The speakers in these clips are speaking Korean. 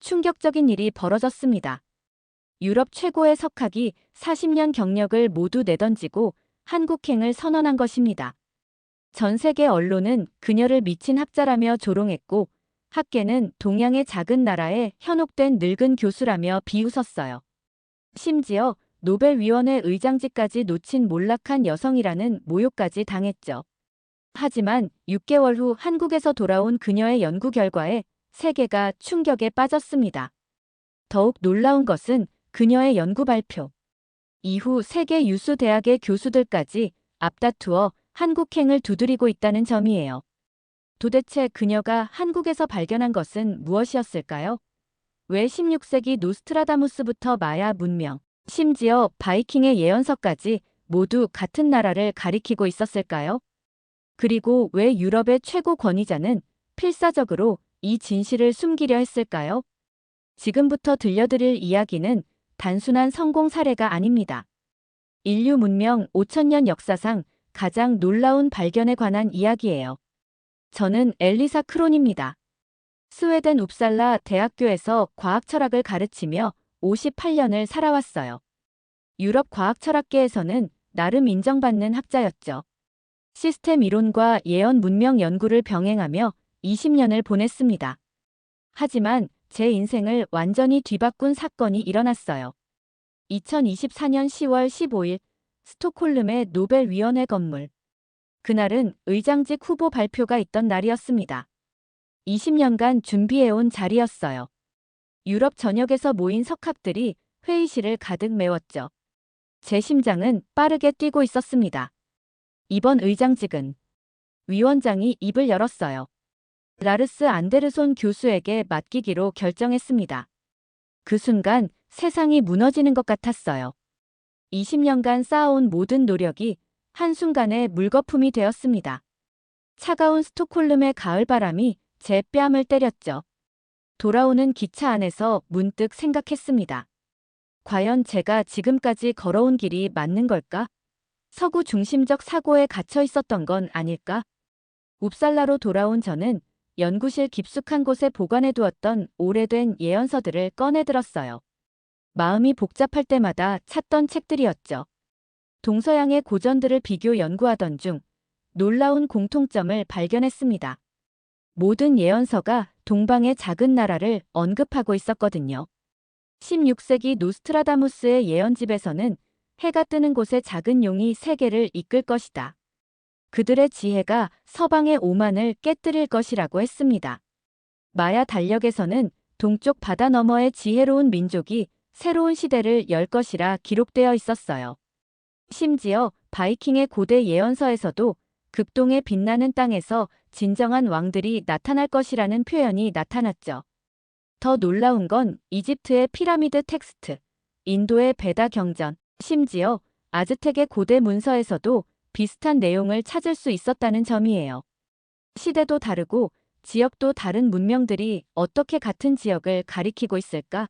충격적인 일이 벌어졌습니다. 유럽 최고의 석학이 40년 경력을 모두 내던지고 한국행을 선언한 것입니다. 전 세계 언론은 그녀를 미친 학자라며 조롱했고 학계는 동양의 작은 나라에 현혹된 늙은 교수라며 비웃었어요. 심지어 노벨위원회 의장직까지 놓친 몰락한 여성이라는 모욕까지 당했죠. 하지만 6개월 후 한국에서 돌아온 그녀의 연구 결과에 세계가 충격에 빠졌습니다. 더욱 놀라운 것은 그녀의 연구 발표 이후 세계 유수 대학의 교수들까지 앞다투어 한국행을 두드리고 있다는 점이에요. 도대체 그녀가 한국에서 발견한 것은 무엇이었을까요? 왜 16세기 노스트라다무스부터 마야 문명, 심지어 바이킹의 예언서까지 모두 같은 나라를 가리키고 있었을까요? 그리고 왜 유럽의 최고 권위자는 필사적으로 이 진실을 숨기려 했을까요? 지금부터 들려드릴 이야기는 단순한 성공 사례가 아닙니다. 인류 문명 5000년 역사상 가장 놀라운 발견에 관한 이야기예요. 저는 엘리사 크론입니다. 스웨덴 웁살라 대학교에서 과학철학을 가르치며 58년을 살아왔어요. 유럽 과학철학계에서는 나름 인정받는 학자였죠. 시스템 이론과 예언 문명 연구를 병행하며 20년을 보냈습니다. 하지만 제 인생을 완전히 뒤바꾼 사건이 일어났어요. 2024년 10월 15일 스톡홀름의 노벨위원회 건물. 그날은 의장직 후보 발표가 있던 날이었습니다. 20년간 준비해온 자리였어요. 유럽 전역에서 모인 석학들이 회의실을 가득 메웠죠. 제 심장은 빠르게 뛰고 있었습니다. 이번 의장직은 위원장이 입을 열었어요. 라르스 안데르손 교수에게 맡기기로 결정했습니다. 그 순간 세상이 무너지는 것 같았어요. 20년간 쌓아온 모든 노력이 한순간에 물거품이 되었습니다. 차가운 스톡홀름의 가을바람이 제 뺨을 때렸죠. 돌아오는 기차 안에서 문득 생각했습니다. 과연 제가 지금까지 걸어온 길이 맞는 걸까? 서구 중심적 사고에 갇혀 있었던 건 아닐까? 웁살라로 돌아온 저는 연구실 깊숙한 곳에 보관해두었던 오래된 예언서들을 꺼내들었어요. 마음이 복잡할 때마다 찾던 책들이었죠. 동서양의 고전들을 비교 연구하던 중 놀라운 공통점을 발견했습니다. 모든 예언서가 동방의 작은 나라를 언급하고 있었거든요. 16세기 노스트라다무스의 예언집에서는 해가 뜨는 곳에 작은 용이 세계를 이끌 것이다. 그들의 지혜가 서방의 오만을 깨뜨릴 것이라고 했습니다. 마야 달력에서는 동쪽 바다 너머의 지혜로운 민족이 새로운 시대를 열 것이라 기록되어 있었어요. 심지어 바이킹의 고대 예언서에서도 극동의 빛나는 땅에서 진정한 왕들이 나타날 것이라는 표현이 나타났죠. 더 놀라운 건 이집트의 피라미드 텍스트, 인도의 베다 경전, 심지어 아즈텍의 고대 문서에서도 비슷한 내용을 찾을 수 있었다는 점이에요. 시대도 다르고 지역도 다른 문명들이 어떻게 같은 지역을 가리키고 있을까?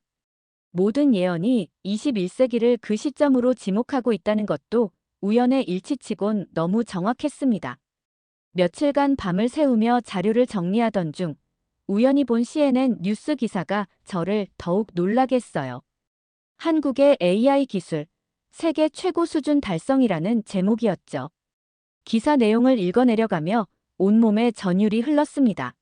모든 예언이 21세기를 그 시점으로 지목하고 있다는 것도 우연의 일치치곤 너무 정확했습니다. 며칠간 밤을 새우며 자료를 정리하던 중 우연히 본 CNN 뉴스 기사가 저를 더욱 놀라게 했어요. 한국의 AI 기술, 세계 최고 수준 달성이라는 제목이었죠. 기사 내용을 읽어내려가며 온몸에 전율이 흘렀습니다.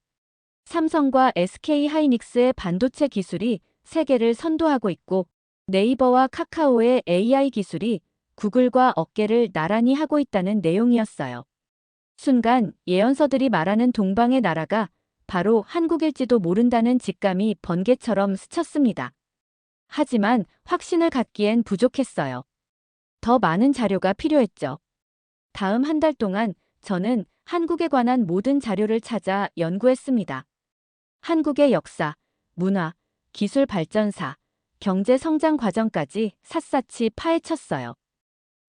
삼성과 SK 하이닉스의 반도체 기술이 세계를 선도하고 있고 네이버와 카카오의 AI 기술이 구글과 어깨를 나란히 하고 있다는 내용이었어요. 순간 예언서들이 말하는 동방의 나라가 바로 한국일지도 모른다는 직감이 번개처럼 스쳤습니다. 하지만 확신을 갖기엔 부족했어요. 더 많은 자료가 필요했죠. 다음 한 달 동안 저는 한국에 관한 모든 자료를 찾아 연구했습니다. 한국의 역사, 문화, 기술 발전사, 경제 성장 과정까지 샅샅이 파헤쳤어요.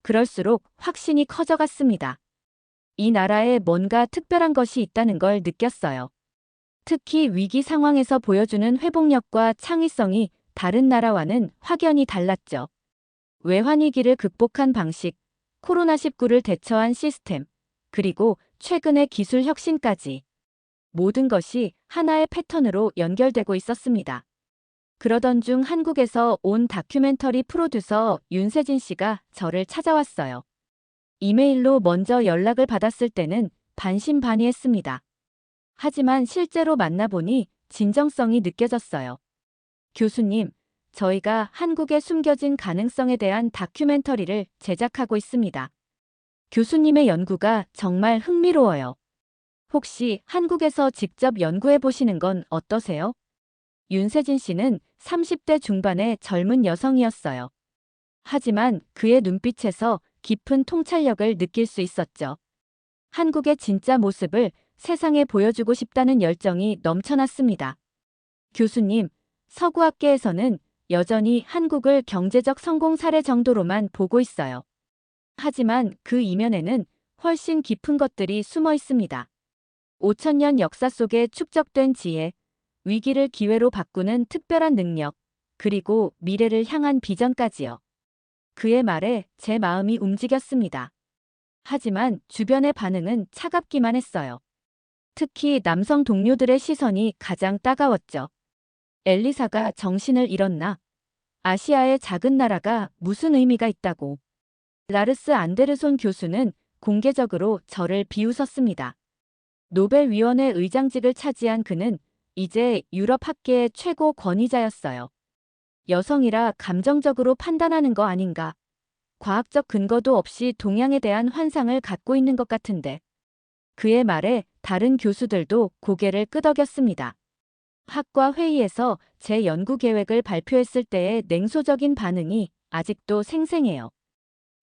그럴수록 확신이 커져갔습니다. 이 나라에 뭔가 특별한 것이 있다는 걸 느꼈어요. 특히 위기 상황에서 보여주는 회복력과 창의성이 다른 나라와는 확연히 달랐죠. 외환위기를 극복한 방식, 코로나19를 대처한 시스템, 그리고 최근의 기술 혁신까지 모든 것이 하나의 패턴으로 연결되고 있었습니다. 그러던 중 한국에서 온 다큐멘터리 프로듀서 윤세진 씨가 저를 찾아왔어요. 이메일로 먼저 연락을 받았을 때는 반신반의했습니다. 하지만 실제로 만나보니 진정성이 느껴졌어요. 교수님, 저희가 한국의 숨겨진 가능성에 대한 다큐멘터리를 제작하고 있습니다. 교수님의 연구가 정말 흥미로워요. 혹시 한국에서 직접 연구해 보시는 건 어떠세요? 윤세진 씨는 30대 중반의 젊은 여성이었어요. 하지만 그의 눈빛에서 깊은 통찰력을 느낄 수 있었죠. 한국의 진짜 모습을 세상에 보여주고 싶다는 열정이 넘쳐났습니다. 교수님, 서구학계에서는 여전히 한국을 경제적 성공 사례 정도로만 보고 있어요. 하지만 그 이면에는 훨씬 깊은 것들이 숨어 있습니다. 5천년 역사 속에 축적된 지혜, 위기를 기회로 바꾸는 특별한 능력, 그리고 미래를 향한 비전까지요. 그의 말에 제 마음이 움직였습니다. 하지만 주변의 반응은 차갑기만 했어요. 특히 남성 동료들의 시선이 가장 따가웠죠. 엘리사가 정신을 잃었나? 아시아의 작은 나라가 무슨 의미가 있다고. 라르스 안데르손 교수는 공개적으로 저를 비웃었습니다. 노벨위원회 의장직을 차지한 그는 이제 유럽 학계의 최고 권위자였어요. 여성이라 감정적으로 판단하는 거 아닌가. 과학적 근거도 없이 동양에 대한 환상을 갖고 있는 것 같은데. 그의 말에 다른 교수들도 고개를 끄덕였습니다. 학과 회의에서 제 연구 계획을 발표했을 때의 냉소적인 반응이 아직도 생생해요.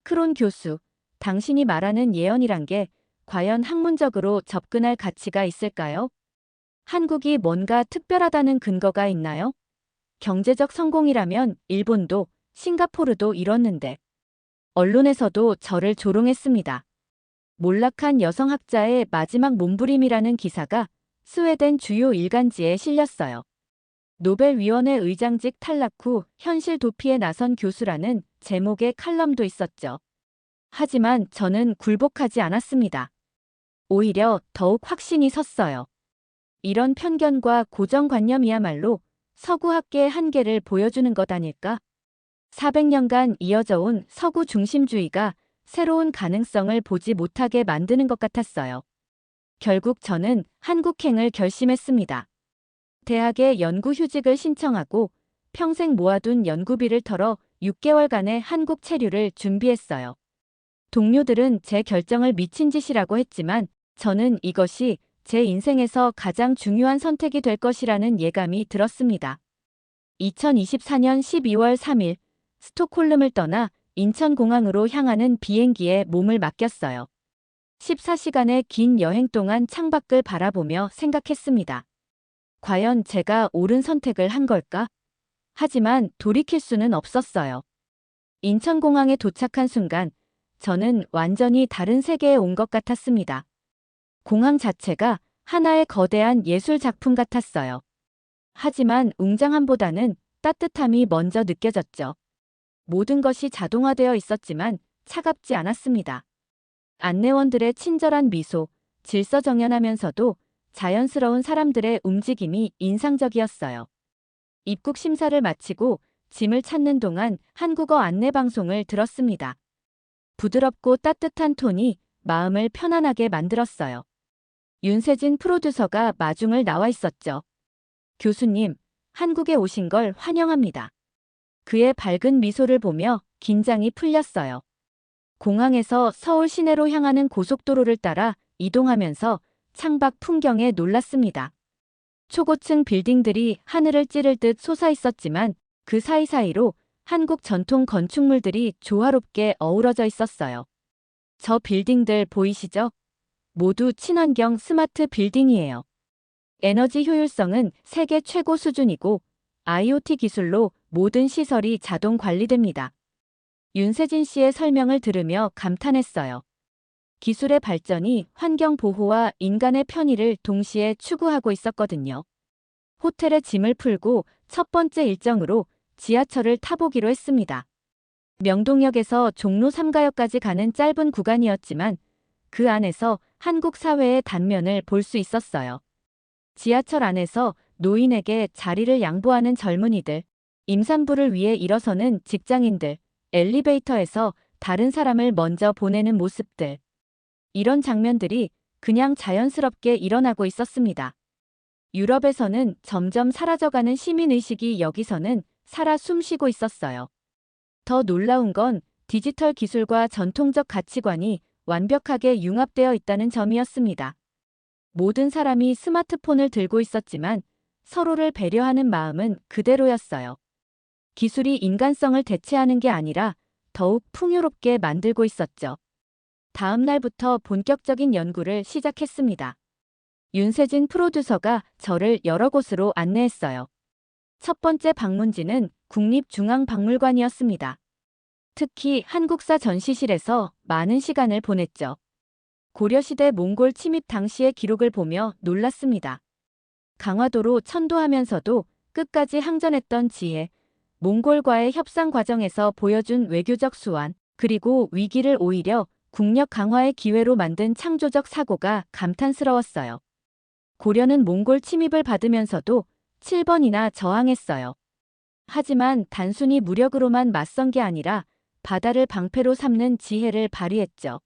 크론 교수, 당신이 말하는 예언이란 게 과연 학문적으로 접근할 가치가 있을까요? 한국이 뭔가 특별하다는 근거가 있나요? 경제적 성공이라면 일본도 싱가포르도 이뤘는데. 언론에서도 저를 조롱했습니다. 몰락한 여성학자의 마지막 몸부림이라는 기사가 스웨덴 주요 일간지에 실렸어요. 노벨위원회 의장직 탈락 후 현실 도피에 나선 교수라는 제목의 칼럼도 있었죠. 하지만 저는 굴복하지 않았습니다. 오히려 더욱 확신이 섰어요. 이런 편견과 고정관념이야말로 서구학계의 한계를 보여주는 것 아닐까? 400년간 이어져 온 서구 중심주의가 새로운 가능성을 보지 못하게 만드는 것 같았어요. 결국 저는 한국행을 결심했습니다. 대학에 연구휴직을 신청하고 평생 모아둔 연구비를 털어 6개월간의 한국 체류를 준비했어요. 동료들은 제 결정을 미친 짓이라고 했지만 저는 이것이 제 인생에서 가장 중요한 선택이 될 것이라는 예감이 들었습니다. 2024년 12월 3일 스톡홀름을 떠나 인천공항으로 향하는 비행기에 몸을 맡겼어요. 14시간의 긴 여행 동안 창밖을 바라보며 생각했습니다. 과연 제가 옳은 선택을 한 걸까? 하지만 돌이킬 수는 없었어요. 인천공항에 도착한 순간 저는 완전히 다른 세계에 온 것 같았습니다. 공항 자체가 하나의 거대한 예술 작품 같았어요. 하지만 웅장함보다는 따뜻함이 먼저 느껴졌죠. 모든 것이 자동화되어 있었지만 차갑지 않았습니다. 안내원들의 친절한 미소, 질서정연하면서도 자연스러운 사람들의 움직임이 인상적이었어요. 입국 심사를 마치고 짐을 찾는 동안 한국어 안내방송을 들었습니다. 부드럽고 따뜻한 톤이 마음을 편안하게 만들었어요. 윤세진 프로듀서가 마중을 나와 있었죠. 교수님, 한국에 오신 걸 환영합니다. 그의 밝은 미소를 보며 긴장이 풀렸어요. 공항에서 서울 시내로 향하는 고속도로를 따라 이동하면서 창밖 풍경에 놀랐습니다. 초고층 빌딩들이 하늘을 찌를 듯 솟아 있었지만 그 사이사이로 한국 전통 건축물들이 조화롭게 어우러져 있었어요. 저 빌딩들 보이시죠? 모두 친환경 스마트 빌딩이에요. 에너지 효율성은 세계 최고 수준이고 IoT 기술로 모든 시설이 자동 관리됩니다. 윤세진 씨의 설명을 들으며 감탄했어요. 기술의 발전이 환경 보호와 인간의 편의를 동시에 추구하고 있었거든요. 호텔에 짐을 풀고 첫 번째 일정으로 지하철을 타보기로 했습니다. 명동역에서 종로 3가역까지 가는 짧은 구간이었지만 그 안에서 한국 사회의 단면을 볼 수 있었어요. 지하철 안에서 노인에게 자리를 양보하는 젊은이들, 임산부를 위해 일어서는 직장인들, 엘리베이터에서 다른 사람을 먼저 보내는 모습들. 이런 장면들이 그냥 자연스럽게 일어나고 있었습니다. 유럽에서는 점점 사라져가는 시민의식이 여기서는 살아 숨쉬고 있었어요. 더 놀라운 건 디지털 기술과 전통적 가치관이 완벽하게 융합되어 있다는 점이었습니다. 모든 사람이 스마트폰을 들고 있었지만 서로를 배려하는 마음은 그대로였어요. 기술이 인간성을 대체하는 게 아니라 더욱 풍요롭게 만들고 있었죠. 다음 날부터 본격적인 연구를 시작했습니다. 윤세진 프로듀서가 저를 여러 곳으로 안내했어요. 첫 번째 방문지는 국립중앙박물관이었습니다. 특히 한국사 전시실에서 많은 시간을 보냈죠. 고려시대 몽골 침입 당시의 기록을 보며 놀랐습니다. 강화도로 천도하면서도 끝까지 항전했던 지혜, 몽골과의 협상 과정에서 보여준 외교적 수완, 그리고 위기를 오히려 국력 강화의 기회로 만든 창조적 사고가 감탄스러웠어요. 고려는 몽골 침입을 받으면서도 7번이나 저항했어요. 하지만 단순히 무력으로만 맞선 게 아니라 바다를 방패로 삼는 지혜를 발휘했죠.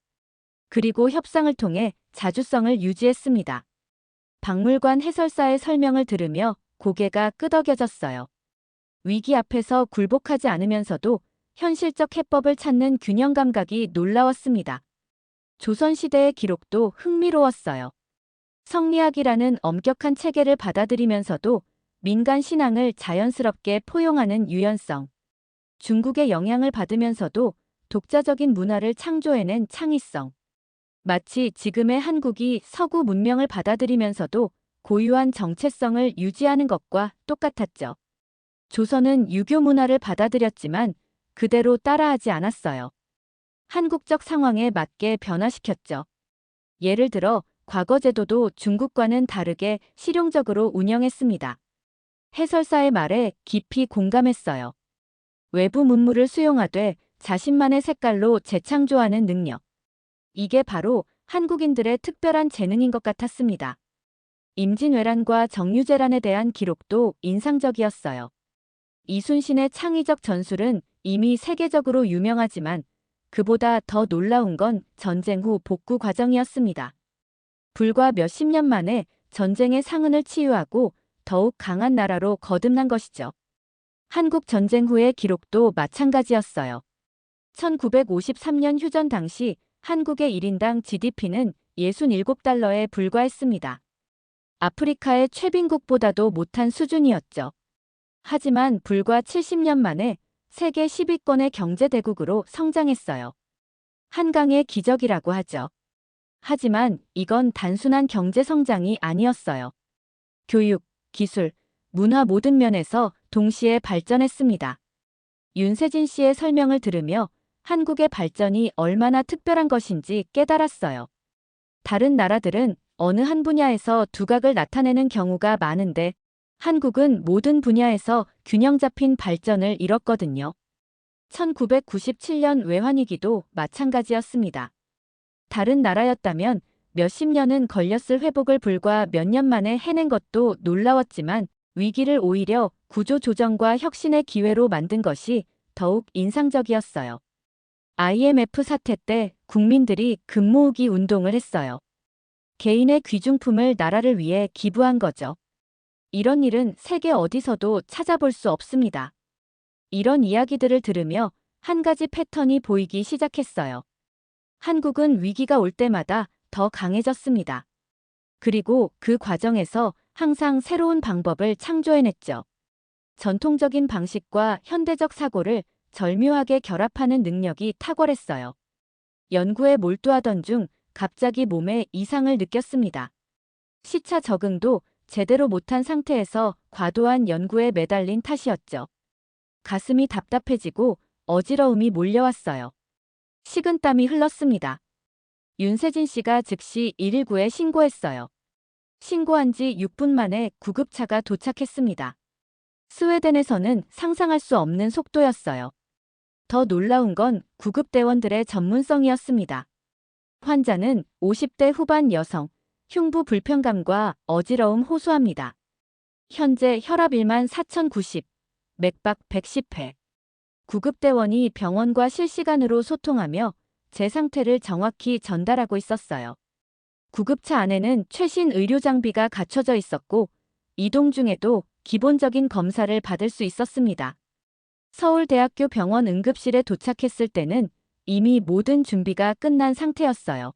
그리고 협상을 통해 자주성을 유지했습니다. 박물관 해설사의 설명을 들으며 고개가 끄덕여졌어요. 위기 앞에서 굴복하지 않으면서도 현실적 해법을 찾는 균형 감각이 놀라웠습니다. 조선시대의 기록도 흥미로웠어요. 성리학이라는 엄격한 체계를 받아들이면서도 민간 신앙을 자연스럽게 포용하는 유연성. 중국의 영향을 받으면서도 독자적인 문화를 창조해낸 창의성. 마치 지금의 한국이 서구 문명을 받아들이면서도 고유한 정체성을 유지하는 것과 똑같았죠. 조선은 유교 문화를 받아들였지만 그대로 따라하지 않았어요. 한국적 상황에 맞게 변화시켰죠. 예를 들어 과거 제도도 중국과는 다르게 실용적으로 운영했습니다. 해설사의 말에 깊이 공감했어요. 외부 문물을 수용하되 자신만의 색깔로 재창조하는 능력. 이게 바로 한국인들의 특별한 재능인 것 같았습니다. 임진왜란과 정유재란에 대한 기록도 인상적이었어요. 이순신의 창의적 전술은 이미 세계적으로 유명하지만 그보다 더 놀라운 건 전쟁 후 복구 과정이었습니다. 불과 몇십 년 만에 전쟁의 상흔을 치유하고 더욱 강한 나라로 거듭난 것이죠. 한국 전쟁 후의 기록도 마찬가지였어요. 1953년 휴전 당시 한국의 1인당 GDP는 67달러에 불과했습니다. 아프리카의 최빈국보다도 못한 수준이었죠. 하지만 불과 70년 만에 세계 10위권의 경제대국으로 성장했어요. 한강의 기적이라고 하죠. 하지만 이건 단순한 경제 성장이 아니었어요. 교육, 기술, 문화 모든 면에서 동시에 발전했습니다. 윤세진 씨의 설명을 들으며 한국의 발전이 얼마나 특별한 것인지 깨달았어요. 다른 나라들은 어느 한 분야에서 두각을 나타내는 경우가 많은데 한국은 모든 분야에서 균형 잡힌 발전을 이뤘거든요. 1997년 외환위기도 마찬가지였습니다. 다른 나라였다면 몇십 년은 걸렸을 회복을 불과 몇 년 만에 해낸 것도 놀라웠지만 위기를 오히려 구조조정과 혁신의 기회로 만든 것이 더욱 인상적이었어요. IMF 사태 때 국민들이 금 모으기 운동을 했어요. 개인의 귀중품을 나라를 위해 기부한 거죠. 이런 일은 세계 어디서도 찾아볼 수 없습니다. 이런 이야기들을 들으며 한 가지 패턴이 보이기 시작했어요. 한국은 위기가 올 때마다 더 강해졌습니다. 그리고 그 과정에서 항상 새로운 방법을 창조해냈죠. 전통적인 방식과 현대적 사고를 절묘하게 결합하는 능력이 탁월했어요. 연구에 몰두하던 중 갑자기 몸에 이상을 느꼈습니다. 시차 적응도 제대로 못한 상태에서 과도한 연구에 매달린 탓이었죠. 가슴이 답답해지고 어지러움이 몰려왔어요. 식은땀이 흘렀습니다. 윤세진 씨가 즉시 119에 신고했어요. 신고한 지 6분 만에 구급차가 도착했습니다. 스웨덴에서는 상상할 수 없는 속도였어요. 더 놀라운 건 구급대원들의 전문성이었습니다. 환자는 50대 후반 여성, 흉부 불편감과 어지러움 호소합니다. 현재 혈압 1만 4090, 맥박 110회. 구급대원이 병원과 실시간으로 소통하며 제 상태를 정확히 전달하고 있었어요. 구급차 안에는 최신 의료 장비가 갖춰져 있었고 이동 중에도 기본적인 검사를 받을 수 있었습니다. 서울대학교 병원 응급실에 도착했을 때는 이미 모든 준비가 끝난 상태였어요.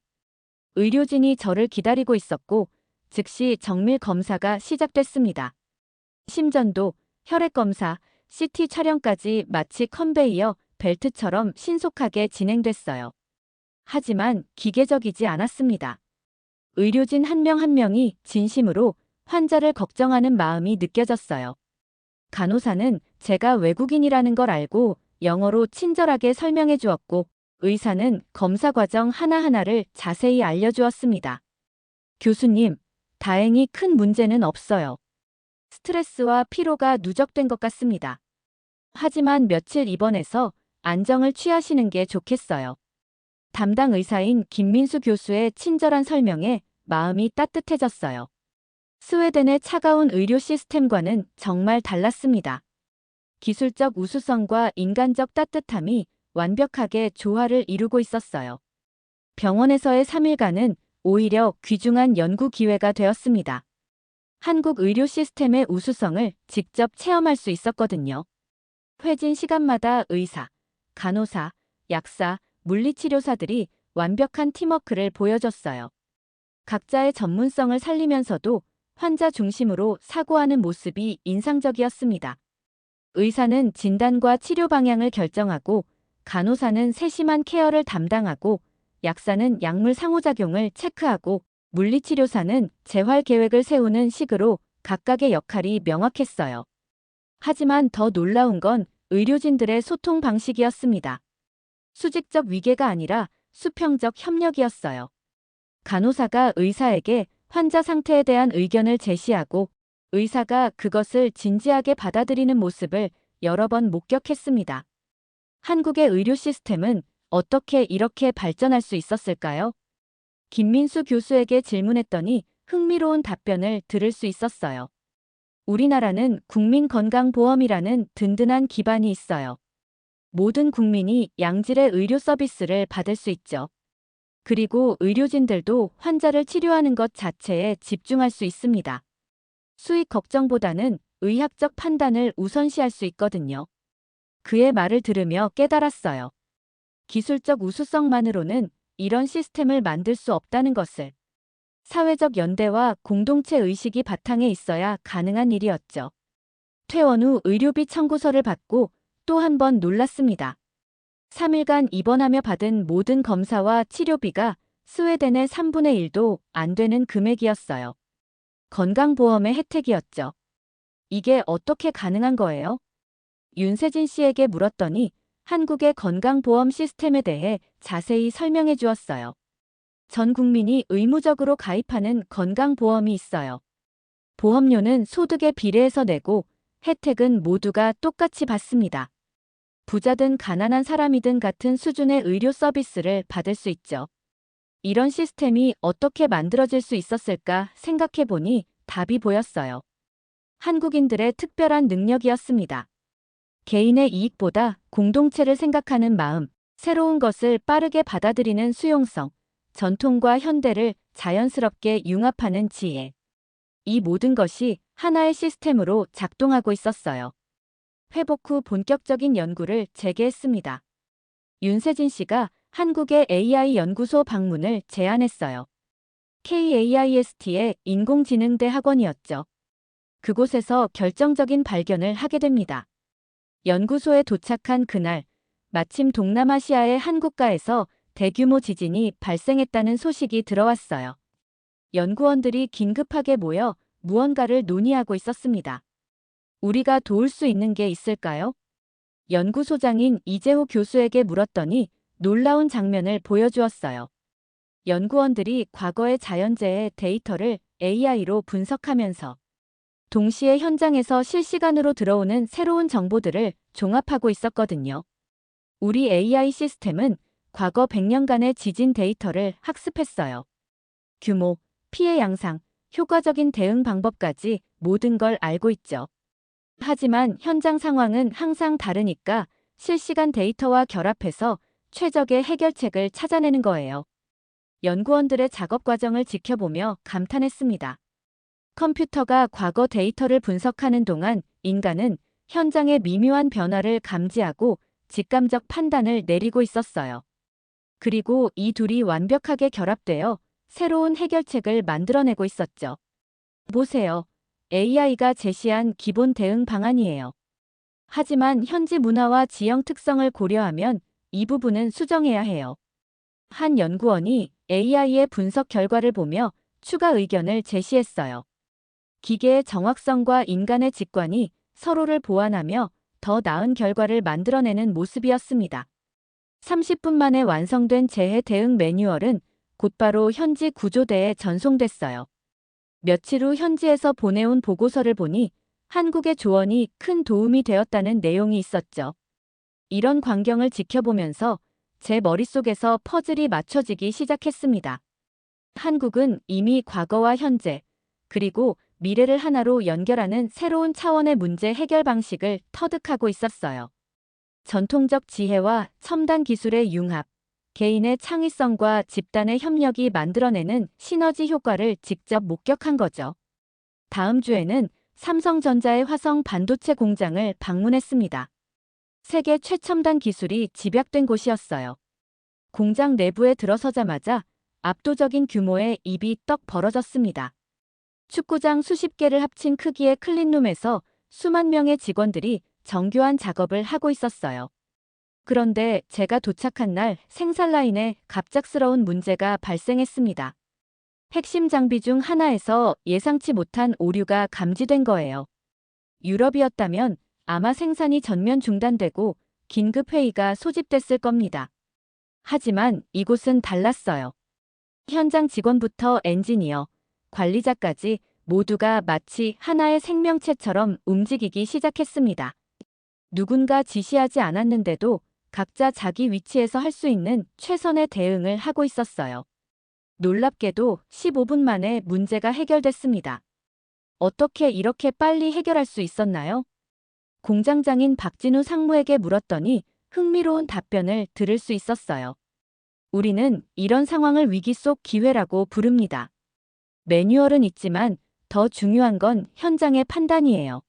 의료진이 저를 기다리고 있었고 즉시 정밀 검사가 시작됐습니다. 심전도, 혈액 검사, CT 촬영까지 마치 컨베이어 벨트처럼 신속하게 진행됐어요. 하지만 기계적이지 않았습니다. 의료진 한 명 한 명이 진심으로 환자를 걱정하는 마음이 느껴졌어요. 간호사는 제가 외국인이라는 걸 알고 영어로 친절하게 설명해 주었고, 의사는 검사 과정 하나하나를 자세히 알려주었습니다. 교수님, 다행히 큰 문제는 없어요. 스트레스와 피로가 누적된 것 같습니다. 하지만 며칠 입원해서 안정을 취하시는 게 좋겠어요. 담당 의사인 김민수 교수의 친절한 설명에 마음이 따뜻해졌어요. 스웨덴의 차가운 의료 시스템과는 정말 달랐습니다. 기술적 우수성과 인간적 따뜻함이 완벽하게 조화를 이루고 있었어요. 병원에서의 3일간은 오히려 귀중한 연구 기회가 되었습니다. 한국 의료 시스템의 우수성을 직접 체험할 수 있었거든요. 회진 시간마다 의사, 간호사, 약사, 물리치료사들이 완벽한 팀워크를 보여줬어요. 각자의 전문성을 살리면서도 환자 중심으로 사고하는 모습이 인상적이었습니다. 의사는 진단과 치료 방향을 결정하고, 간호사는 세심한 케어를 담당하고, 약사는 약물 상호작용을 체크하고, 물리치료사는 재활 계획을 세우는 식으로 각각의 역할이 명확했어요. 하지만 더 놀라운 건 의료진들의 소통 방식이었습니다. 수직적 위계가 아니라 수평적 협력이었어요. 간호사가 의사에게 환자 상태에 대한 의견을 제시하고 의사가 그것을 진지하게 받아들이는 모습을 여러 번 목격했습니다. 한국의 의료 시스템은 어떻게 이렇게 발전할 수 있었을까요? 김민수 교수에게 질문했더니 흥미로운 답변을 들을 수 있었어요. 우리나라는 국민건강보험이라는 든든한 기반이 있어요. 모든 국민이 양질의 의료 서비스를 받을 수 있죠. 그리고 의료진들도 환자를 치료하는 것 자체에 집중할 수 있습니다. 수익 걱정보다는 의학적 판단을 우선시할 수 있거든요. 그의 말을 들으며 깨달았어요. 기술적 우수성만으로는 이런 시스템을 만들 수 없다는 것을. 사회적 연대와 공동체 의식이 바탕에 있어야 가능한 일이었죠. 퇴원 후 의료비 청구서를 받고 또 한 번 놀랐습니다. 3일간 입원하며 받은 모든 검사와 치료비가 스웨덴의 3분의 1도 안 되는 금액이었어요. 건강보험의 혜택이었죠. 이게 어떻게 가능한 거예요? 윤세진 씨에게 물었더니 한국의 건강보험 시스템에 대해 자세히 설명해 주었어요. 전 국민이 의무적으로 가입하는 건강보험이 있어요. 보험료는 소득에 비례해서 내고 혜택은 모두가 똑같이 받습니다. 부자든 가난한 사람이든 같은 수준의 의료 서비스를 받을 수 있죠. 이런 시스템이 어떻게 만들어질 수 있었을까 생각해 보니 답이 보였어요. 한국인들의 특별한 능력이었습니다. 개인의 이익보다 공동체를 생각하는 마음, 새로운 것을 빠르게 받아들이는 수용성, 전통과 현대를 자연스럽게 융합하는 지혜. 이 모든 것이 하나의 시스템으로 작동하고 있었어요. 회복 후 본격적인 연구를 재개했습니다. 윤세진 씨가 한국의 AI 연구소 방문을 제안했어요. KAIST의 인공지능대 학원이었죠. 그곳에서 결정적인 발견을 하게 됩니다. 연구소에 도착한 그날, 마침 동남아시아의 한 국가에서 대규모 지진이 발생했다는 소식이 들어왔어요. 연구원들이 긴급하게 모여 무언가를 논의하고 있었습니다. 우리가 도울 수 있는 게 있을까요? 연구소장인 이재호 교수에게 물었더니 놀라운 장면을 보여주었어요. 연구원들이 과거의 자연재해 데이터를 AI로 분석하면서 동시에 현장에서 실시간으로 들어오는 새로운 정보들을 종합하고 있었거든요. 우리 AI 시스템은 과거 100년간의 지진 데이터를 학습했어요. 규모, 피해 양상, 효과적인 대응 방법까지 모든 걸 알고 있죠. 하지만 현장 상황은 항상 다르니까 실시간 데이터와 결합해서 최적의 해결책을 찾아내는 거예요. 연구원들의 작업 과정을 지켜보며 감탄했습니다. 컴퓨터가 과거 데이터를 분석하는 동안 인간은 현장의 미묘한 변화를 감지하고 직감적 판단을 내리고 있었어요. 그리고 이 둘이 완벽하게 결합되어 새로운 해결책을 만들어내고 있었죠. 보세요. AI가 제시한 기본 대응 방안이에요. 하지만 현지 문화와 지형 특성을 고려하면 이 부분은 수정해야 해요. 한 연구원이 AI의 분석 결과를 보며 추가 의견을 제시했어요. 기계의 정확성과 인간의 직관이 서로를 보완하며 더 나은 결과를 만들어내는 모습이었습니다. 30분 만에 완성된 재해 대응 매뉴얼은 곧바로 현지 구조대에 전송됐어요. 며칠 후 현지에서 보내온 보고서를 보니 한국의 조언이 큰 도움이 되었다는 내용이 있었죠. 이런 광경을 지켜보면서 제 머릿속에서 퍼즐이 맞춰지기 시작했습니다. 한국은 이미 과거와 현재, 그리고 미래를 하나로 연결하는 새로운 차원의 문제 해결 방식을 터득하고 있었어요. 전통적 지혜와 첨단 기술의 융합, 개인의 창의성과 집단의 협력이 만들어내는 시너지 효과를 직접 목격한 거죠. 다음 주에는 삼성전자의 화성 반도체 공장을 방문했습니다. 세계 최첨단 기술이 집약된 곳이었어요. 공장 내부에 들어서자마자 압도적인 규모의 입이 떡 벌어졌습니다. 축구장 수십 개를 합친 크기의 클린룸에서 수만 명의 직원들이 정교한 작업을 하고 있었어요. 그런데 제가 도착한 날 생산 라인에 갑작스러운 문제가 발생했습니다. 핵심 장비 중 하나에서 예상치 못한 오류가 감지된 거예요. 유럽이었다면 아마 생산이 전면 중단되고 긴급 회의가 소집됐을 겁니다. 하지만 이곳은 달랐어요. 현장 직원부터 엔지니어, 관리자까지 모두가 마치 하나의 생명체처럼 움직이기 시작했습니다. 누군가 지시하지 않았는데도 각자 자기 위치에서 할 수 있는 최선의 대응을 하고 있었어요. 놀랍게도 15분 만에 문제가 해결됐습니다. 어떻게 이렇게 빨리 해결할 수 있었나요? 공장장인 박진우 상무에게 물었더니 흥미로운 답변을 들을 수 있었어요. 우리는 이런 상황을 위기 속 기회라고 부릅니다. 매뉴얼은 있지만 더 중요한 건 현장의 판단이에요.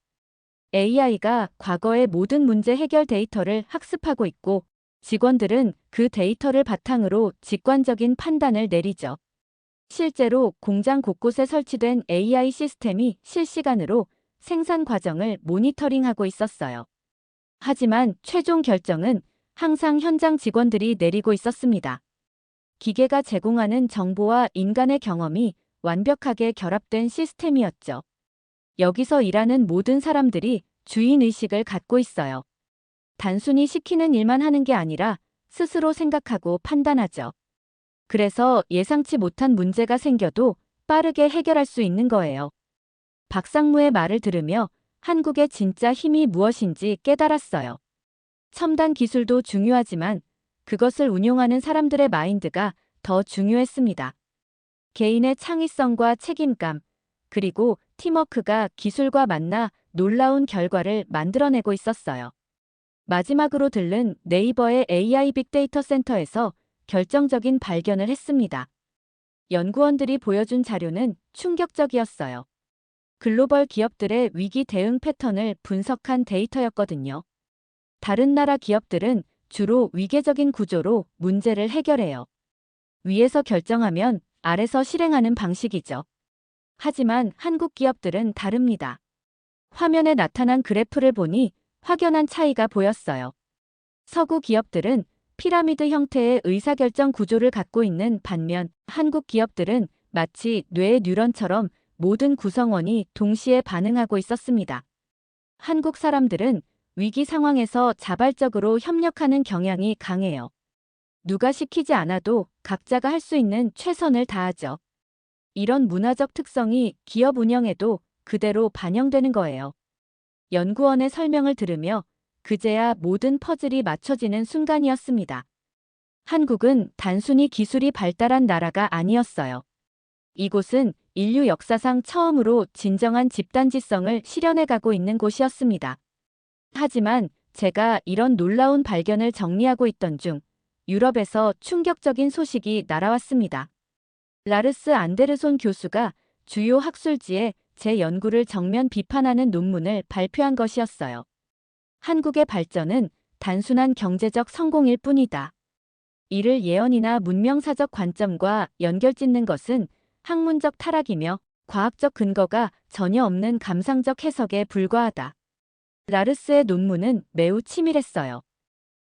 AI가 과거의 모든 문제 해결 데이터를 학습하고 있고 직원들은 그 데이터를 바탕으로 직관적인 판단을 내리죠. 실제로 공장 곳곳에 설치된 AI 시스템이 실시간으로 생산 과정을 모니터링하고 있었어요. 하지만 최종 결정은 항상 현장 직원들이 내리고 있었습니다. 기계가 제공하는 정보와 인간의 경험이 완벽하게 결합된 시스템이었죠. 여기서 일하는 모든 사람들이 주인의식을 갖고 있어요. 단순히 시키는 일만 하는 게 아니라 스스로 생각하고 판단하죠. 그래서 예상치 못한 문제가 생겨도 빠르게 해결할 수 있는 거예요. 박상무의 말을 들으며 한국의 진짜 힘이 무엇인지 깨달았어요. 첨단 기술도 중요하지만 그것을 운용하는 사람들의 마인드가 더 중요했습니다. 개인의 창의성과 책임감, 그리고 팀워크가 기술과 만나 놀라운 결과를 만들어내고 있었어요. 마지막으로 들른 네이버의 AI 빅데이터 센터에서 결정적인 발견을 했습니다. 연구원들이 보여준 자료는 충격적이었어요. 글로벌 기업들의 위기 대응 패턴을 분석한 데이터였거든요. 다른 나라 기업들은 주로 위계적인 구조로 문제를 해결해요. 위에서 결정하면 아래서 실행하는 방식이죠. 하지만 한국 기업들은 다릅니다. 화면에 나타난 그래프를 보니 확연한 차이가 보였어요. 서구 기업들은 피라미드 형태의 의사결정 구조를 갖고 있는 반면 한국 기업들은 마치 뇌의 뉴런처럼 모든 구성원이 동시에 반응하고 있었습니다. 한국 사람들은 위기 상황에서 자발적으로 협력하는 경향이 강해요. 누가 시키지 않아도 각자가 할 수 있는 최선을 다하죠. 이런 문화적 특성이 기업 운영에도 그대로 반영되는 거예요. 연구원의 설명을 들으며 그제야 모든 퍼즐이 맞춰지는 순간이었습니다. 한국은 단순히 기술이 발달한 나라가 아니었어요. 이곳은 인류 역사상 처음으로 진정한 집단지성을 실현해가고 있는 곳이었습니다. 하지만 제가 이런 놀라운 발견을 정리하고 있던 중 유럽에서 충격적인 소식이 날아왔습니다. 라르스 안데르손 교수가 주요 학술지에 제 연구를 정면 비판하는 논문을 발표한 것이었어요. 한국의 발전은 단순한 경제적 성공일 뿐이다. 이를 예언이나 문명사적 관점과 연결짓는 것은 학문적 타락이며 과학적 근거가 전혀 없는 감상적 해석에 불과하다. 라르스의 논문은 매우 치밀했어요.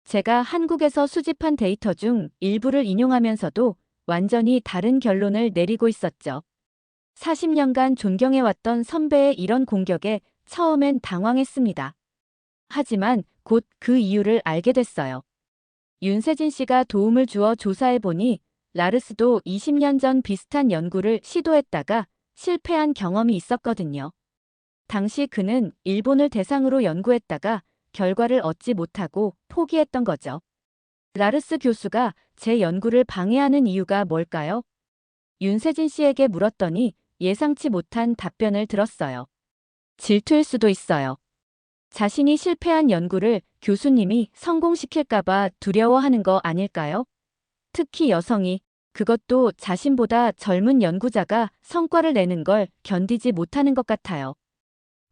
제가 한국에서 수집한 데이터 중 일부를 인용하면서도 완전히 다른 결론을 내리고 있었죠. 40년간 존경해왔던 선배의 이런 공격에 처음엔 당황했습니다. 하지만 곧 그 이유를 알게 됐어요. 윤세진 씨가 도움을 주어 조사해보니 라르스도 20년 전 비슷한 연구를 시도했다가 실패한 경험이 있었거든요. 당시 그는 일본을 대상으로 연구했다가 결과를 얻지 못하고 포기했던 거죠. 라르스 교수가 제 연구를 방해하는 이유가 뭘까요? 윤세진 씨에게 물었더니 예상치 못한 답변을 들었어요. 질투일 수도 있어요. 자신이 실패한 연구를 교수님이 성공시킬까봐 두려워하는 거 아닐까요? 특히 여성이, 그것도 자신보다 젊은 연구자가 성과를 내는 걸 견디지 못하는 것 같아요.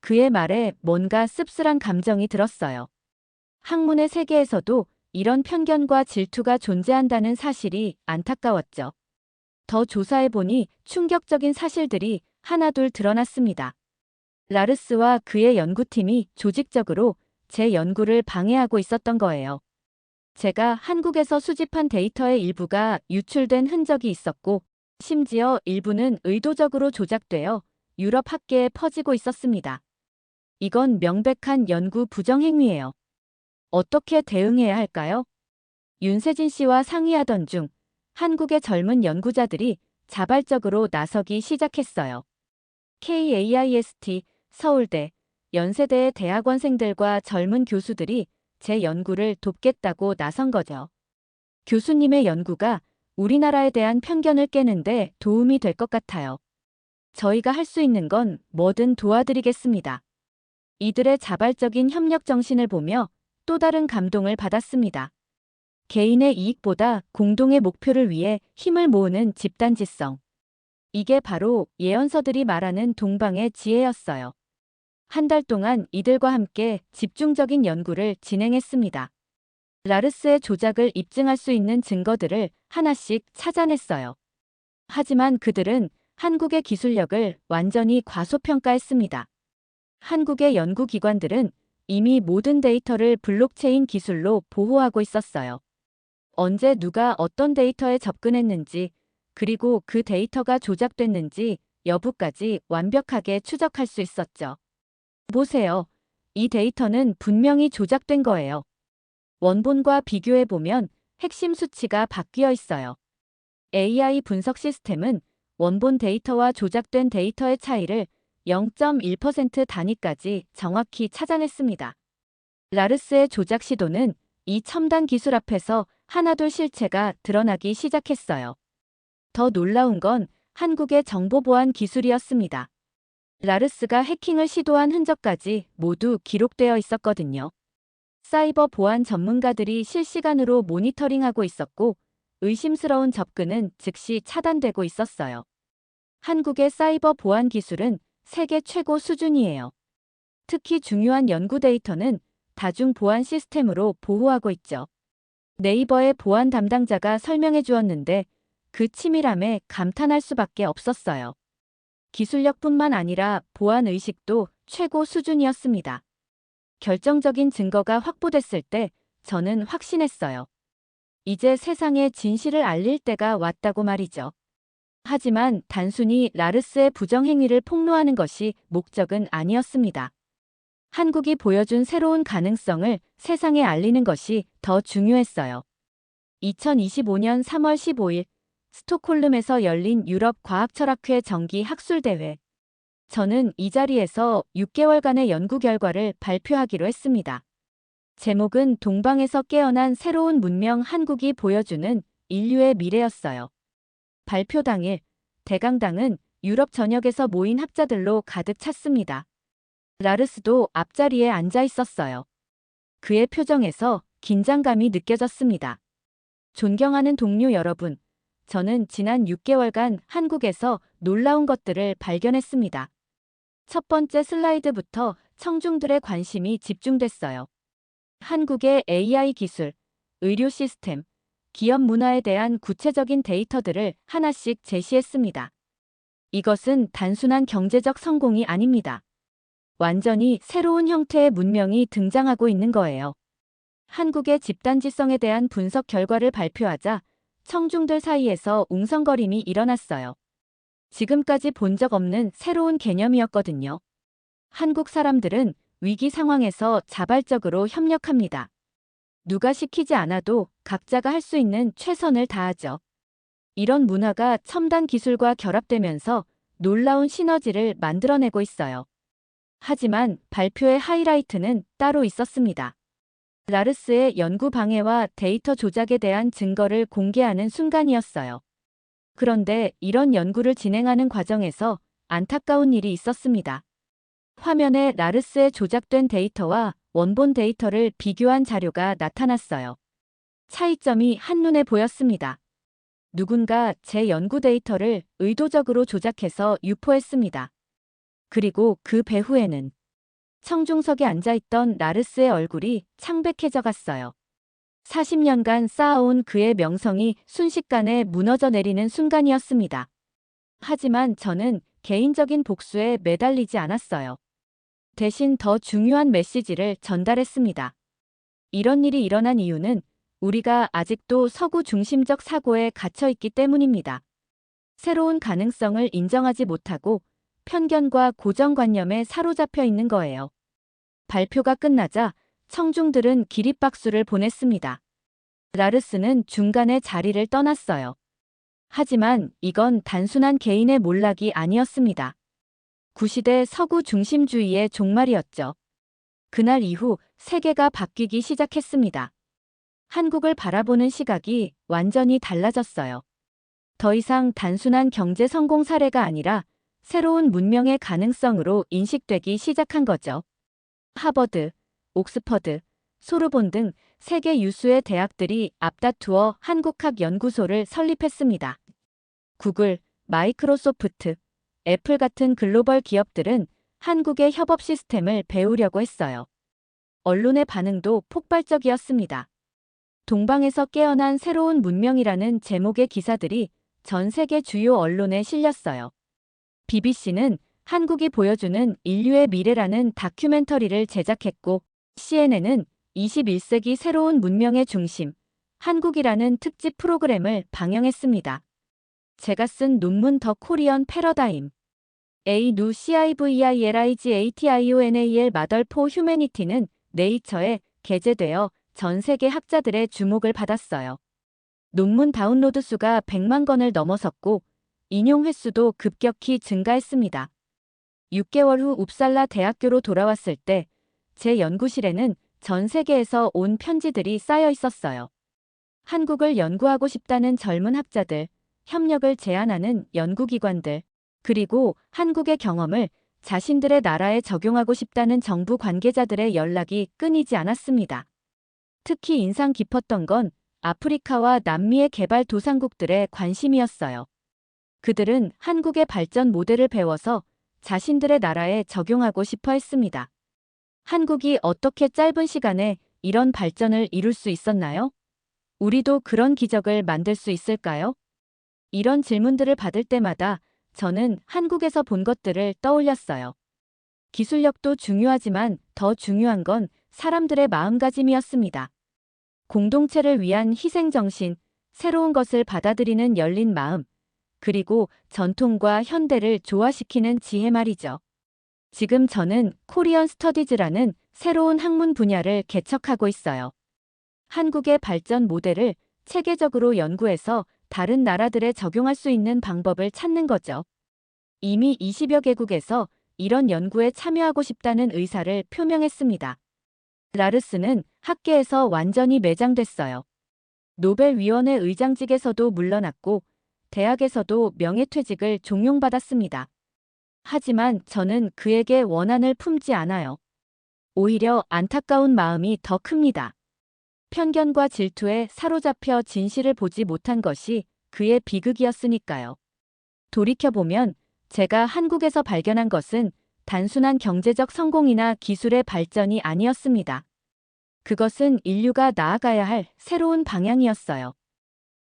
그의 말에 뭔가 씁쓸한 감정이 들었어요. 학문의 세계에서도 이런 편견과 질투가 존재한다는 사실이 안타까웠죠. 더 조사해보니 충격적인 사실들이 하나둘 드러났습니다. 라르스와 그의 연구팀이 조직적으로 제 연구를 방해하고 있었던 거예요. 제가 한국에서 수집한 데이터의 일부가 유출된 흔적이 있었고, 심지어 일부는 의도적으로 조작되어 유럽 학계에 퍼지고 있었습니다. 이건 명백한 연구 부정행위예요. 어떻게 대응해야 할까요? 윤세진 씨와 상의하던 중 한국의 젊은 연구자들이 자발적으로 나서기 시작했어요. KAIST, 서울대, 연세대의 대학원생들과 젊은 교수들이 제 연구를 돕겠다고 나선 거죠. 교수님의 연구가 우리나라에 대한 편견을 깨는데 도움이 될 것 같아요. 저희가 할 수 있는 건 뭐든 도와드리겠습니다. 이들의 자발적인 협력 정신을 보며 또 다른 감동을 받았습니다. 개인의 이익보다 공동의 목표를 위해 힘을 모으는 집단지성. 이게 바로 예언서들이 말하는 동방의 지혜였어요. 한 달 동안 이들과 함께 집중적인 연구를 진행했습니다. 라르스의 조작을 입증할 수 있는 증거들을 하나씩 찾아냈어요. 하지만 그들은 한국의 기술력을 완전히 과소평가했습니다. 한국의 연구기관들은 이미 모든 데이터를 블록체인 기술로 보호하고 있었어요. 언제 누가 어떤 데이터에 접근했는지, 그리고 그 데이터가 조작됐는지 여부까지 완벽하게 추적할 수 있었죠. 보세요. 이 데이터는 분명히 조작된 거예요. 원본과 비교해보면 핵심 수치가 바뀌어 있어요. AI 분석 시스템은 원본 데이터와 조작된 데이터의 차이를 0.1% 단위까지 정확히 찾아냈습니다. 라르스의 조작 시도는 이 첨단 기술 앞에서 하나둘 실체가 드러나기 시작했어요. 더 놀라운 건 한국의 정보보안 기술이었습니다. 라르스가 해킹을 시도한 흔적까지 모두 기록되어 있었거든요. 사이버 보안 전문가들이 실시간으로 모니터링하고 있었고 의심스러운 접근은 즉시 차단되고 있었어요. 한국의 사이버 보안 기술은 세계 최고 수준이에요. 특히 중요한 연구 데이터는 다중 보안 시스템으로 보호하고 있죠. 네이버의 보안 담당자가 설명해 주었는데 그 치밀함에 감탄할 수밖에 없었어요. 기술력뿐만 아니라 보안 의식도 최고 수준이었습니다. 결정적인 증거가 확보됐을 때 저는 확신했어요. 이제 세상에 진실을 알릴 때가 왔다고 말이죠. 하지만 단순히 라르스의 부정행위를 폭로하는 것이 목적은 아니었습니다. 한국이 보여준 새로운 가능성을 세상에 알리는 것이 더 중요했어요. 2025년 3월 15일 스톡홀름에서 열린 유럽 과학철학회 정기 학술대회. 저는 이 자리에서 6개월간의 연구 결과를 발표하기로 했습니다. 제목은 동방에서 깨어난 새로운 문명 한국이 보여주는 인류의 미래였어요. 발표 당일 대강당은 유럽 전역에서 모인 학자들로 가득 찼습니다. 라르스도 앞자리에 앉아 있었어요. 그의 표정에서 긴장감이 느껴졌습니다. 존경하는 동료 여러분, 저는 지난 6개월간 한국에서 놀라운 것들을 발견했습니다. 첫 번째 슬라이드부터 청중들의 관심이 집중됐어요. 한국의 AI 기술, 의료 시스템, 기업 문화에 대한 구체적인 데이터들을 하나씩 제시했습니다. 이것은 단순한 경제적 성공이 아닙니다. 완전히 새로운 형태의 문명이 등장하고 있는 거예요. 한국의 집단지성에 대한 분석 결과를 발표하자 청중들 사이에서 웅성거림이 일어났어요. 지금까지 본 적 없는 새로운 개념이었거든요. 한국 사람들은 위기 상황에서 자발적으로 협력합니다. 누가 시키지 않아도 각자가 할 수 있는 최선을 다하죠. 이런 문화가 첨단 기술과 결합되면서 놀라운 시너지를 만들어내고 있어요. 하지만 발표의 하이라이트는 따로 있었습니다. 라르스의 연구 방해와 데이터 조작에 대한 증거를 공개하는 순간이었어요. 그런데 이런 연구를 진행하는 과정에서 안타까운 일이 있었습니다. 화면에 라르스의 조작된 데이터와 원본 데이터를 비교한 자료가 나타났어요. 차이점이 한눈에 보였습니다. 누군가 제 연구 데이터를 의도적으로 조작해서 유포했습니다. 그리고 그 배후에는 청중석에 앉아있던 라르스의 얼굴이 창백해져 갔어요. 40년간 쌓아온 그의 명성이 순식간에 무너져 내리는 순간이었습니다. 하지만 저는 개인적인 복수에 매달리지 않았어요. 대신 더 중요한 메시지를 전달했습니다. 이런 일이 일어난 이유는 우리가 아직도 서구 중심적 사고에 갇혀 있기 때문입니다. 새로운 가능성을 인정하지 못하고 편견과 고정관념에 사로잡혀 있는 거예요. 발표가 끝나자 청중들은 기립박수를 보냈습니다. 라르스는 중간에 자리를 떠났어요. 하지만 이건 단순한 개인의 몰락이 아니었습니다. 구시대 서구 중심주의의 종말이었죠. 그날 이후 세계가 바뀌기 시작했습니다. 한국을 바라보는 시각이 완전히 달라졌어요. 더 이상 단순한 경제 성공 사례가 아니라 새로운 문명의 가능성으로 인식되기 시작한 거죠. 하버드, 옥스퍼드, 소르본 등 세계 유수의 대학들이 앞다투어 한국학 연구소를 설립했습니다. 구글, 마이크로소프트, 애플 같은 글로벌 기업들은 한국의 협업 시스템을 배우려고 했어요. 언론의 반응도 폭발적이었습니다. 동방에서 깨어난 새로운 문명이라는 제목의 기사들이 전 세계 주요 언론에 실렸어요. BBC는 한국이 보여주는 인류의 미래라는 다큐멘터리를 제작했고, CNN은 21세기 새로운 문명의 중심, 한국이라는 특집 프로그램을 방영했습니다. 제가 쓴 논문 더 코리언 패러다임, A new CIVILIGATIONAL Model for Humanity는 네이처에 게재되어 전 세계 학자들의 주목을 받았어요. 논문 다운로드 수가 100만 건을 넘어섰고 인용 횟수도 급격히 증가했습니다. 6개월 후 웁살라 대학교로 돌아왔을 때 제 연구실에는 전 세계에서 온 편지들이 쌓여 있었어요. 한국을 연구하고 싶다는 젊은 학자들, 협력을 제안하는 연구기관들, 그리고 한국의 경험을 자신들의 나라에 적용하고 싶다는 정부 관계자들의 연락이 끊이지 않았습니다. 특히 인상 깊었던 건 아프리카와 남미의 개발도상국들의 관심이었어요. 그들은 한국의 발전 모델을 배워서 자신들의 나라에 적용하고 싶어 했습니다. 한국이 어떻게 짧은 시간에 이런 발전을 이룰 수 있었나요? 우리도 그런 기적을 만들 수 있을까요? 이런 질문들을 받을 때마다 저는 한국에서 본 것들을 떠올렸어요. 기술력도 중요하지만 더 중요한 건 사람들의 마음가짐이었습니다. 공동체를 위한 희생정신, 새로운 것을 받아들이는 열린 마음, 그리고 전통과 현대를 조화시키는 지혜 말이죠. 지금 저는 코리언 스터디즈라는 새로운 학문 분야를 개척하고 있어요. 한국의 발전 모델을 체계적으로 연구해서 다른 나라들에 적용할 수 있는 방법을 찾는 거죠. 이미 20여 개국에서 이런 연구에 참여하고 싶다는 의사를 표명했습니다. 라르스는 학계에서 완전히 매장됐어요. 노벨위원회 의장직에서도 물러났고 대학에서도 명예퇴직을 종용받았습니다. 하지만 저는 그에게 원한을 품지 않아요. 오히려 안타까운 마음이 더 큽니다. 편견과 질투에 사로잡혀 진실을 보지 못한 것이 그의 비극이었으니까요. 돌이켜보면 제가 한국에서 발견한 것은 단순한 경제적 성공이나 기술의 발전이 아니었습니다. 그것은 인류가 나아가야 할 새로운 방향이었어요.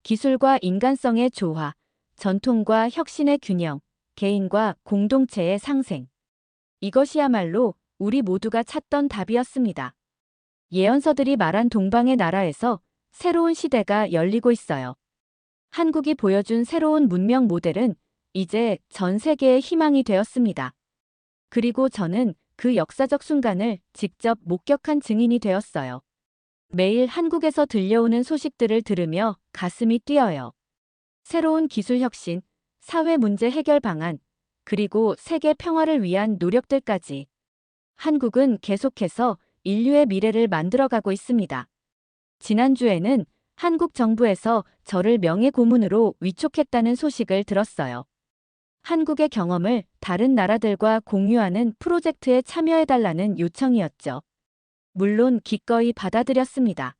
기술과 인간성의 조화, 전통과 혁신의 균형, 개인과 공동체의 상생. 이것이야말로 우리 모두가 찾던 답이었습니다. 예언서들이 말한 동방의 나라에서 새로운 시대가 열리고 있어요. 한국이 보여준 새로운 문명 모델은 이제 전 세계의 희망이 되었습니다. 그리고 저는 그 역사적 순간을 직접 목격한 증인이 되었어요. 매일 한국에서 들려오는 소식들을 들으며 가슴이 뛰어요. 새로운 기술 혁신, 사회 문제 해결 방안, 그리고 세계 평화를 위한 노력들까지. 한국은 계속해서 인류의 미래를 만들어가고 있습니다. 지난주에는 한국 정부에서 저를 명예 고문으로 위촉했다는 소식을 들었어요. 한국의 경험을 다른 나라들과 공유하는 프로젝트에 참여해달라는 요청이었죠. 물론 기꺼이 받아들였습니다.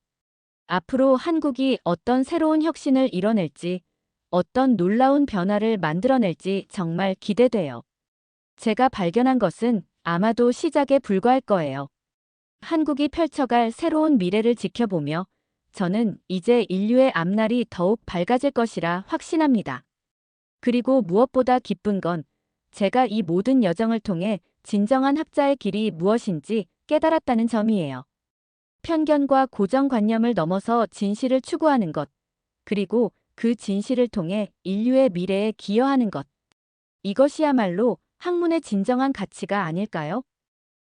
앞으로 한국이 어떤 새로운 혁신을 이뤄낼지, 어떤 놀라운 변화를 만들어낼지 정말 기대돼요. 제가 발견한 것은 아마도 시작에 불과할 거예요. 한국이 펼쳐갈 새로운 미래를 지켜보며 저는 이제 인류의 앞날이 더욱 밝아질 것이라 확신합니다. 그리고 무엇보다 기쁜 건 제가 이 모든 여정을 통해 진정한 학자의 길이 무엇인지 깨달았다는 점이에요. 편견과 고정관념을 넘어서 진실을 추구하는 것, 그리고 그 진실을 통해 인류의 미래에 기여하는 것. 이것이야말로 학문의 진정한 가치가 아닐까요?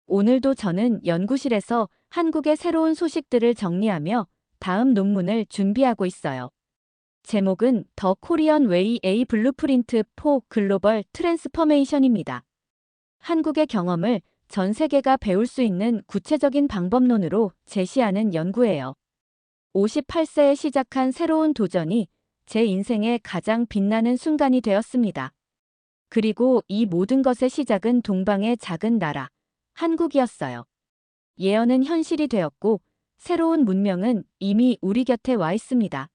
오늘도 저는 연구실에서 한국의 새로운 소식들을 정리하며 다음 논문을 준비하고 있어요. 제목은 더 코리언 웨이 A 블루프린트 포 글로벌 트랜스퍼메이션입니다. 한국의 경험을 전 세계가 배울 수 있는 구체적인 방법론으로 제시하는 연구예요. 58세에 시작한 새로운 도전이 제 인생의 가장 빛나는 순간이 되었습니다. 그리고 이 모든 것의 시작은 동방의 작은 나라, 한국이었어요. 예언은 현실이 되었고 새로운 문명은 이미 우리 곁에 와 있습니다.